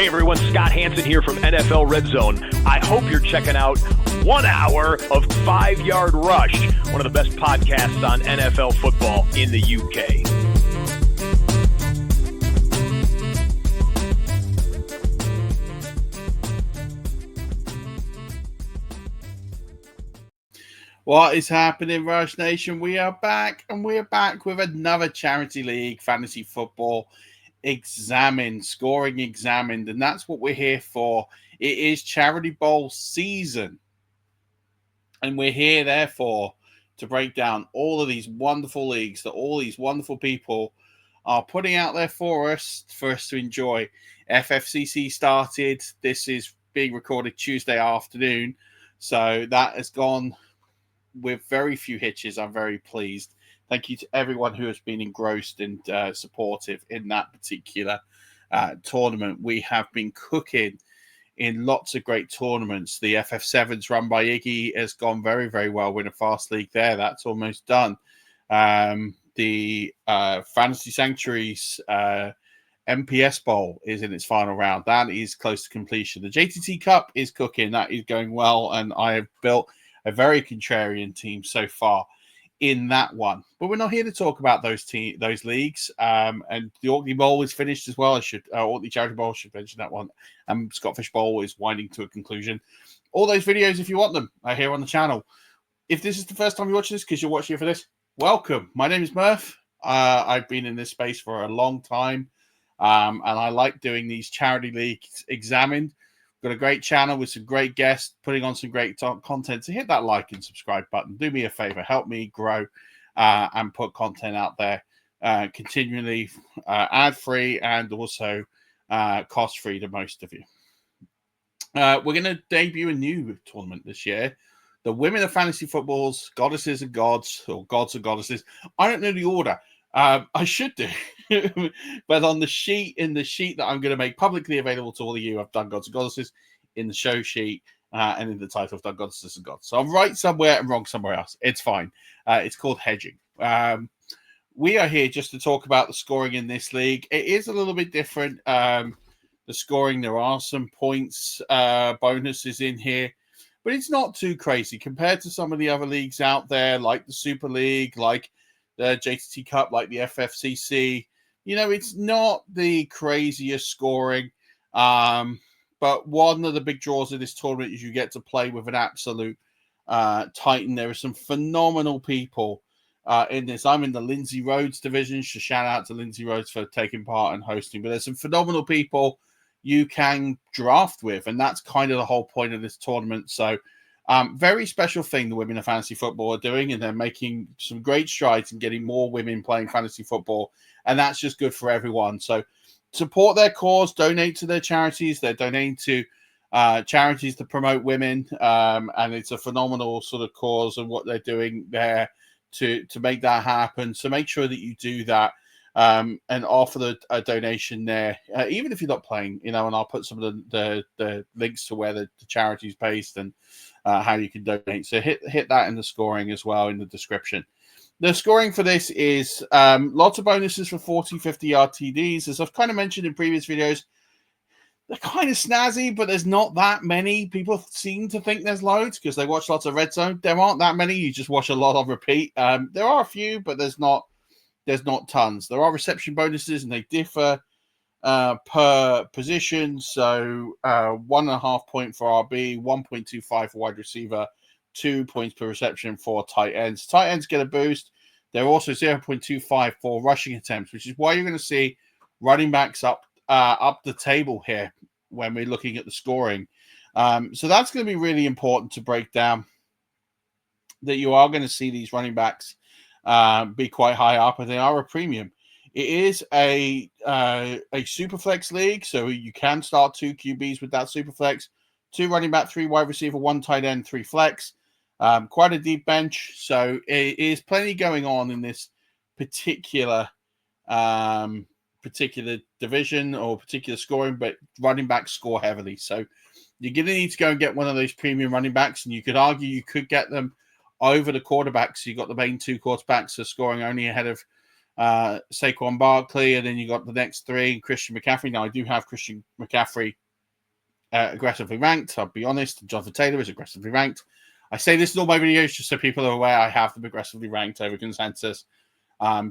everyone, Scott Hansen here from NFL Red Zone. I hope you're checking out 1 hour of 5 Yard Rush, one of the best podcasts on NFL football in the UK. What is happening, Rush Nation? We are back, and we're back with another Charity League Fantasy Football Examined, Scoring Examined, and that's what we're here for. It is Charity Bowl season, and we're here, therefore, to break down all of these wonderful leagues that all these wonderful people are putting out there for us to enjoy. FFCC started. This is being recorded Tuesday afternoon, so that has gone with very few hitches. I'm very pleased. Thank you to everyone who has been engrossed and supportive in that particular tournament. We have been cooking in lots of great tournaments. The FF7s run by Iggy has gone very, very well. Win a fast league there. That's almost done. The Fantasy Sanctuaries MPS Bowl is in its final round. That is close to completion. The JTT Cup is cooking. That is going well. And I have built a very contrarian team so far in that one, but we're not here to talk about those leagues. And the Orkney Bowl is finished as well. Orkney Charity Bowl, should mention that one. Scottish Bowl is winding to a conclusion. All those videos, if you want them, are here on the channel. If this is the first time you watch this, because you're watching it for this, welcome. My name is Murf. I've been in this space for a long time, and I like doing these Charity Leagues Examined. Got a great channel with some great guests putting on some great content. So hit that like and subscribe button. Do me a favor, help me grow and put content out there continually, ad-free and also cost-free to most of you. We're going to debut a new tournament this year. The Women of Fantasy Football's Goddesses and Gods, or Gods and Goddesses. I don't know the order. I should do. But in the sheet that I'm going to make publicly available to all of you, I've done Gods and Goddesses in the show sheet and in the title I've done Goddesses and Gods. So I'm right somewhere and wrong somewhere else. It's fine. It's called hedging. We are here just to talk about the scoring in this league. It is a little bit different. The scoring, there are some points bonuses in here, but it's not too crazy compared to some of the other leagues out there, like the Super League, like the JTT Cup, like the FFCC. You know, it's not the craziest scoring, but one of the big draws of this tournament is you get to play with an absolute titan. There are some phenomenal people in this. I'm in the Lindsay Rhodes division, so shout out to Lindsay Rhodes for taking part and hosting. But there's some phenomenal people you can draft with, and that's kind of the whole point of this tournament. So very special thing the Women of Fantasy Football are doing, and they're making some great strides in getting more women playing fantasy football, and that's just good for everyone. So support their cause, donate to their charities. They're donating to charities to promote women, and it's a phenomenal sort of cause and what they're doing there to make that happen. So make sure that you do that and offer a donation there, even if you're not playing, you know, and I'll put some of the links to where the charity is based and how you can donate. So hit that in the scoring as well in the description. The scoring for this is lots of bonuses for 40, 50-yard TDs. As I've kind of mentioned in previous videos, they're kind of snazzy, but there's not that many. People seem to think there's loads because they watch lots of Red Zone. There aren't that many. You just watch a lot on repeat. There are a few, but there's not tons. There are reception bonuses, and they differ per position. So 1.5 point for RB, 1.25 for wide receiver, 2 points per reception for tight ends. Tight ends get a boost. They're also 0.25 for rushing attempts, which is why you're going to see running backs up the table here when we're looking at the scoring. So that's going to be really important to break down, that you are going to see these running backs be quite high up, and they are a premium. It is a super flex league, so you can start 2 QBs with that super flex, 2 running back, 3 wide receiver, 1 tight end, 3 flex. Quite a deep bench, so it is plenty going on in this particular division or particular scoring, but running backs score heavily. So you're going to need to go and get one of those premium running backs, and you could argue you could get them over the quarterbacks. You've got the main 2 quarterbacks are scoring only ahead of Saquon Barkley, and then you got the next three, Christian McCaffrey. Now, I do have Christian McCaffrey aggressively ranked. I'll be honest. Jonathan Taylor is aggressively ranked. I say this in all my videos just so people are aware I have them aggressively ranked over consensus.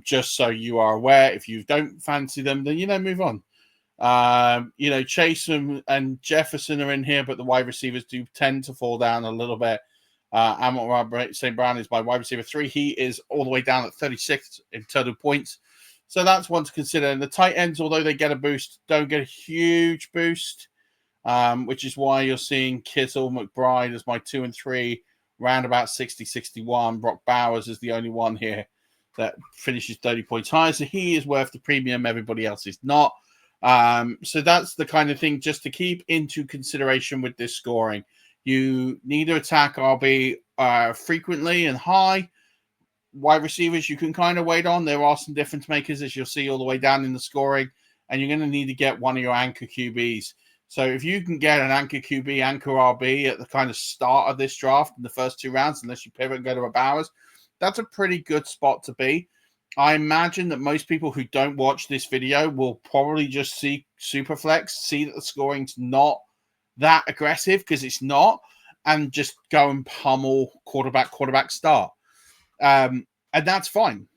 Just so you are aware. If you don't fancy them, then, move on. Chase and Jefferson are in here, but the wide receivers do tend to fall down a little bit. Amon St. Brown is my wide receiver 3. He is all the way down at 36 in total points. So that's one to consider. And the tight ends, although they get a boost, don't get a huge boost, which is why you're seeing Kittle, McBride as my 2 and 3, round about 60, 61. Brock Bowers is the only one here that finishes 30 points higher. So he is worth the premium. Everybody else is not. So that's the kind of thing just to keep into consideration with this scoring. You need to attack RB frequently and high. Wide receivers, you can kind of wait on. There are some difference makers, as you'll see all the way down in the scoring, and you're going to need to get one of your anchor QBs. So if you can get an anchor QB, anchor RB at the kind of start of this draft in the first 2 rounds, unless you pivot and go to a Bowers, that's a pretty good spot to be. I imagine that most people who don't watch this video will probably just see Superflex, see that the scoring's not that aggressive, because it's not, and just go and pummel quarterback start. And that's fine.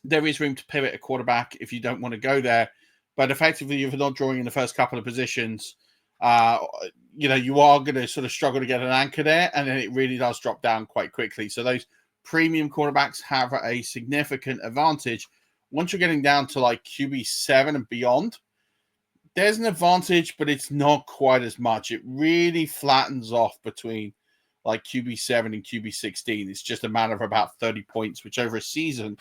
There is room to pivot a quarterback if you don't want to go there. But effectively, if you're not drawing in the first couple of positions, you are going to sort of struggle to get an anchor there, and then it really does drop down quite quickly. So those premium quarterbacks have a significant advantage. Once you're getting down to like QB7 and beyond, there's an advantage, but it's not quite as much. It really flattens off between like QB7 and QB16. It's just a matter of about 30 points, which over a season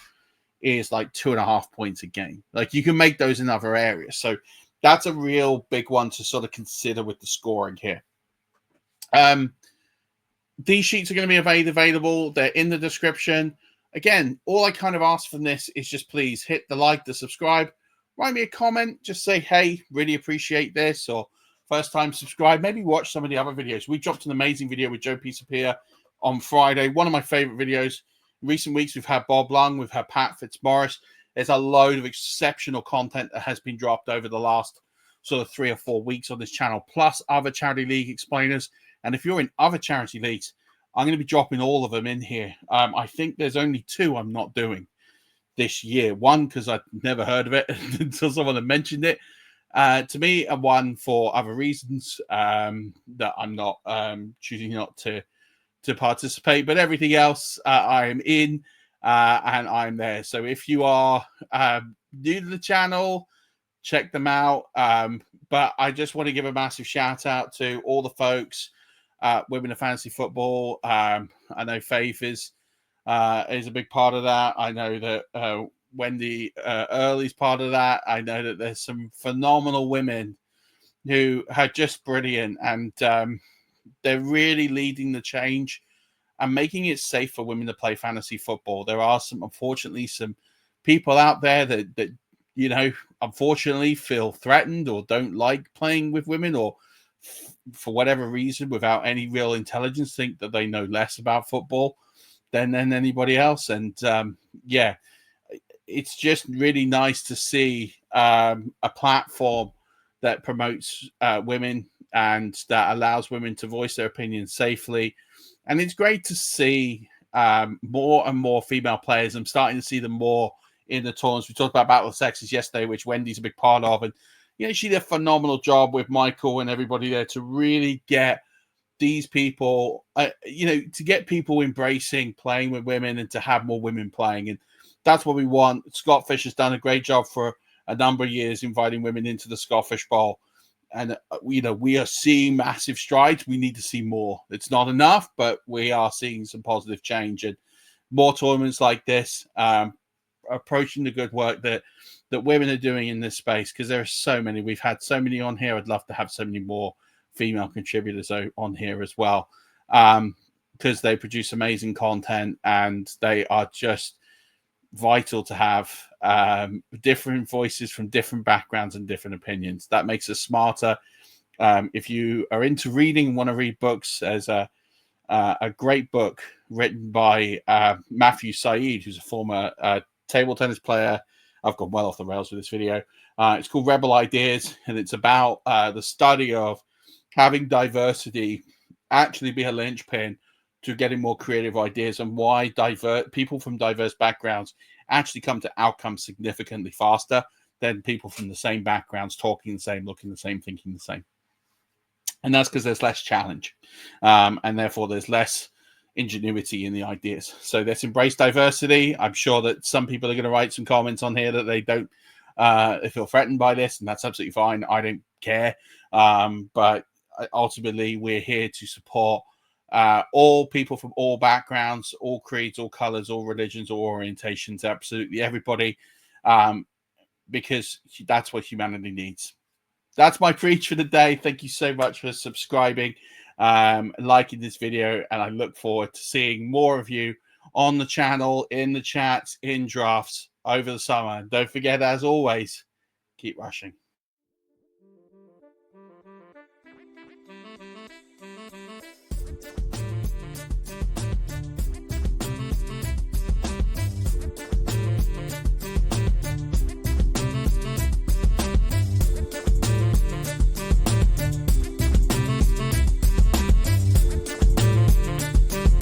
is like 2.5 points a game. Like, you can make those in other areas. So that's a real big one to sort of consider with the scoring here. These sheets are going to be made available. They're in the description. Again, all I kind of ask from this is just please hit the like, the subscribe, write me a comment, just say, hey, really appreciate this, or first time subscribe. Maybe watch some of the other videos. We dropped an amazing video with Joe Pisapia on Friday. One of my favorite videos. In recent weeks, we've had Bob Lung, we've had Pat Fitzmaurice. There's a load of exceptional content that has been dropped over the last sort of 3 or 4 weeks on this channel, plus other Charity League explainers. And if you're in other charity leagues, I'm going to be dropping all of them in here. I think there's only 2 I'm not doing this year. One, because I'd never heard of it until someone had mentioned it to me, and one for other reasons that I'm not choosing not to participate. But everything else I am in and I'm there. So if you are new to the channel, check them out. But I just want to give a massive shout out to all the folks, Women of Fantasy Football. I know Faith is a big part of that. I know that Wendy Early's part of that. I know that there's some phenomenal women who are just brilliant, and they're really leading the change and making it safe for women to play fantasy football. There are unfortunately some people out there that unfortunately feel threatened or don't like playing with women, or for whatever reason, without any real intelligence, think that they know less about football than anybody else. And it's just really nice to see a platform that promotes women and that allows women to voice their opinions safely. And it's great to see more and more female players. I'm starting to see them more in the tournaments. We talked about Battle of Sexes yesterday, which Wendy's a big part of. And, she did a phenomenal job with Michael and everybody there to really get these people, to get people embracing playing with women and to have more women playing. And that's what we want. Scott Fish has done a great job for a number of years inviting women into the Scott Fish Bowl. And, we are seeing massive strides. We need to see more. It's not enough, but we are seeing some positive change, and more tournaments like this, approaching the good work that women are doing in this space, because there are so many. We've had so many on here. I'd love to have so many more female contributors on here as well, because they produce amazing content and they are just vital to have different voices from different backgrounds and different opinions. That makes us smarter. If you are into reading and want to read books, there's a great book written by Matthew Said, who's a former table tennis player. I've gone well off the rails with this video. It's called Rebel Ideas, and it's about the study of having diversity actually be a linchpin to getting more creative ideas, and why people from diverse backgrounds actually come to outcomes significantly faster than people from the same backgrounds, talking the same, looking the same, thinking the same. And that's because there's less challenge, and therefore there's less ingenuity in the ideas. So let's embrace diversity. I'm sure that some people are going to write some comments on here that they don't feel threatened by this, and that's absolutely fine. I don't care. But ultimately, we're here to support all people from all backgrounds, all creeds, all colors, all religions, all orientations, absolutely everybody, because that's what humanity needs. That's my preach for the day. Thank you so much for subscribing, liking this video, and I look forward to seeing more of you on the channel, in the chats, in drafts over the summer. Don't forget, as always, keep rushing.